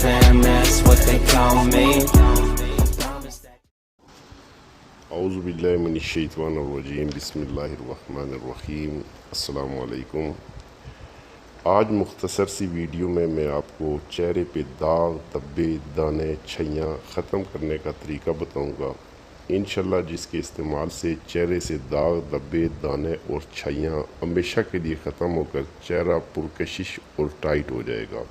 fam, that's what they call me. औज़ुबिल्लाहिमिनश्शैतानिर्रजीम बिस्मिल्लाहिर्रहमानिर्रहीम अस्सलामु अलैकुम। आज मुख्तसर सी वीडियो में मैं आपको चेहरे पे दाग, धब्बे, दाने, छैयाँ ख़त्म करने का तरीका बताऊंगा। इंशाल्लाह जिसके इस्तेमाल से चेहरे से दाग, धब्बे, दाने और छैयाँ हमेशा के लिए ख़त्म होकर चेहरा पुरकशिश और टाइट हो जाएगा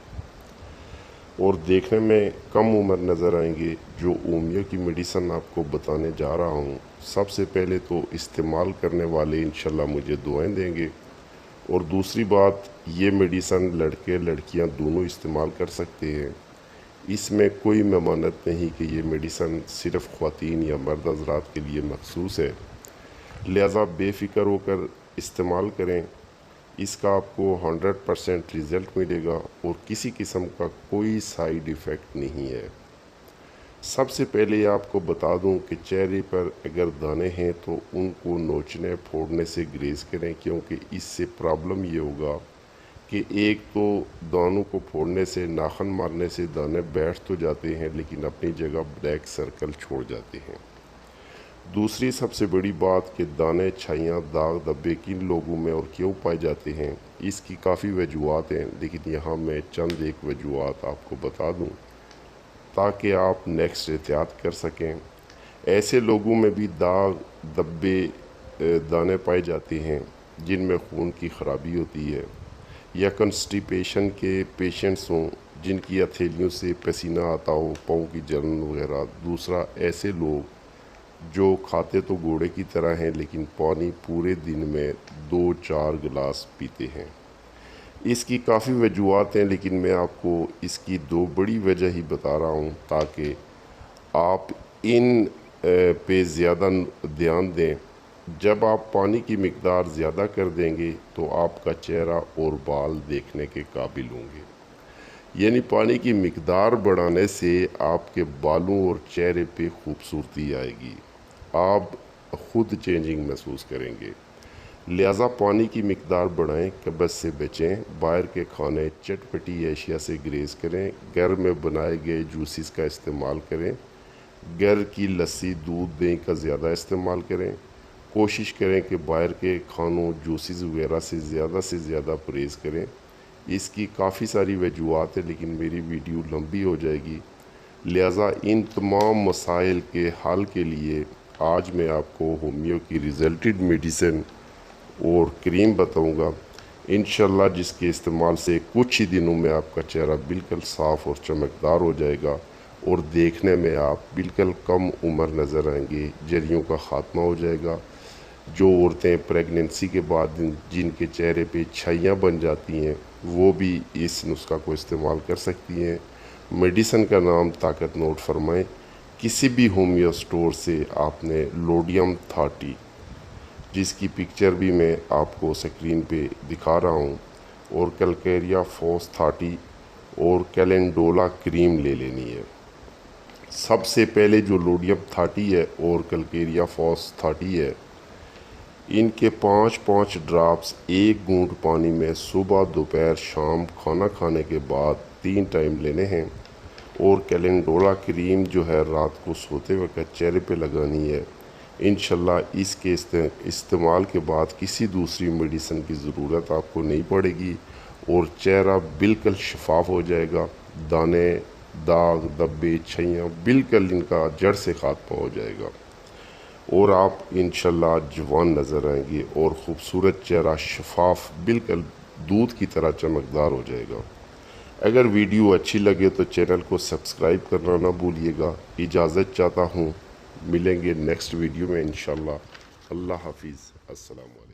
और देखने में कम उम्र नज़र आएंगे। जो होमियो की मेडिसन आपको बताने जा रहा हूँ, सबसे पहले तो इस्तेमाल करने वाले इंशाल्लाह मुझे दुआएं देंगे, और दूसरी बात ये मेडिसन लड़के लड़कियाँ दोनों इस्तेमाल कर सकते हैं। इसमें कोई ममानत नहीं कि ये मेडिसन सिर्फ़ ख़वातीन या मर्द हज़रात के लिए मखसूस है, लिहाजा बेफ़िक्र होकर इस्तेमाल करें। इसका आपको 100% रिज़ल्ट मिलेगा और किसी किस्म का कोई साइड इफ़ेक्ट नहीं है। सबसे पहले आपको बता दूं कि चेहरे पर अगर दाने हैं तो उनको नोचने फोड़ने से ग्रेज़ करें, क्योंकि इससे प्रॉब्लम ये होगा कि एक तो दानों को फोड़ने से, नाखन मारने से दाने बैठ तो जाते हैं लेकिन अपनी जगह ब्लैक सर्कल छोड़ जाते हैं। दूसरी सबसे बड़ी बात कि दाने, छाइयाँ, दाग, धब्बे किन लोगों में और क्यों पाए जाते हैं, इसकी काफ़ी वजूहत हैं, लेकिन यहाँ मैं चंद एक वजूहत आपको बता दूँ ताकि आप नेक्स्ट एहतियात कर सकें। ऐसे लोगों में भी दाग, धब्बे, दाने पाए जाते हैं जिनमें खून की ख़राबी होती है, या कंस्टिपेशन के पेशेंट्स हों जिनकी हथेलियों से पसीना आता हो, पाँव की जलन वगैरह। दूसरा, ऐसे लोग जो खाते तो घोड़े की तरह हैं लेकिन पानी पूरे दिन में 2-4 गिलास पीते हैं। इसकी काफ़ी वजूहत हैं, लेकिन मैं आपको इसकी दो बड़ी वजह ही बता रहा हूँ ताकि आप इन पे ज़्यादा ध्यान दें। जब आप पानी की मिकदार ज़्यादा कर देंगे तो आपका चेहरा और बाल देखने के काबिल होंगे, यानी पानी की मिकदार बढ़ाने से आपके बालों और चेहरे पे खूबसूरती आएगी, आप ख़ुद चेंजिंग महसूस करेंगे। लिहाजा पानी की मिकदार बढ़ाएं, कब्ज़ से बचें, बाहर के खाने, चटपटी एशिया से ग्रेज़ करें, घर में बनाए गए जूसेस का इस्तेमाल करें, घर की लस्सी, दूध, दही का ज़्यादा इस्तेमाल करें। कोशिश करें कि बाहर के खानों, जूसेस वगैरह से ज़्यादा परहेज़ करें। इसकी काफ़ी सारी वजूहत है लेकिन मेरी वीडियो लंबी हो जाएगी, लिहाजा इन तमाम मसाइल के हल के लिए आज मैं आपको होमियो की रिज़ल्टेड मेडिसिन और क्रीम बताऊंगा इंशाल्लाह, जिसके इस्तेमाल से कुछ ही दिनों में आपका चेहरा बिल्कुल साफ़ और चमकदार हो जाएगा और देखने में आप बिल्कुल कम उम्र नज़र आएंगे। झुर्रियों का ख़ात्मा हो जाएगा। जो औरतें प्रेगनेंसी के बाद जिनके चेहरे पे छाइयाँ बन जाती हैं, वो भी इस नुस्खा को इस्तेमाल कर सकती हैं। मेडिसन का नाम ताकत नोट फरमाएं। किसी भी होमियो स्टोर से आपने लोडियम 30, जिसकी पिक्चर भी मैं आपको स्क्रीन पे दिखा रहा हूँ, और कैलकेरिया फॉस 30 और कैलेंडोला क्रीम ले लेनी है। सबसे पहले जो लोडियम 30 है और कैलकेरिया फॉस 30 है, इनके 5-5 ड्रॉप्स एक घूंट पानी में सुबह, दोपहर, शाम खाना खाने के बाद 3 टाइम लेने हैं। और कैलेंडोला क्रीम जो है रात को सोते वक्त चेहरे पे लगानी है। इंशाल्लाह इसके इस्तेमाल के बाद किसी दूसरी मेडिसिन की ज़रूरत आपको नहीं पड़ेगी और चेहरा बिल्कुल शफाफ हो जाएगा। दाने, दाग, धब्बे, छैयाँ बिल्कुल इनका जड़ से खात्मा हो जाएगा और आप इंशाल्लाह जवान नज़र आएंगे और ख़ूबसूरत चेहरा शफाफ बिल्कुल दूध की तरह चमकदार हो जाएगा। अगर वीडियो अच्छी लगे तो चैनल को सब्सक्राइब करना ना भूलिएगा। इजाज़त चाहता हूँ, मिलेंगे नेक्स्ट वीडियो में इंशाल्लाह। अल्लाह हाफिज़, अस्सलाम वालेकुम।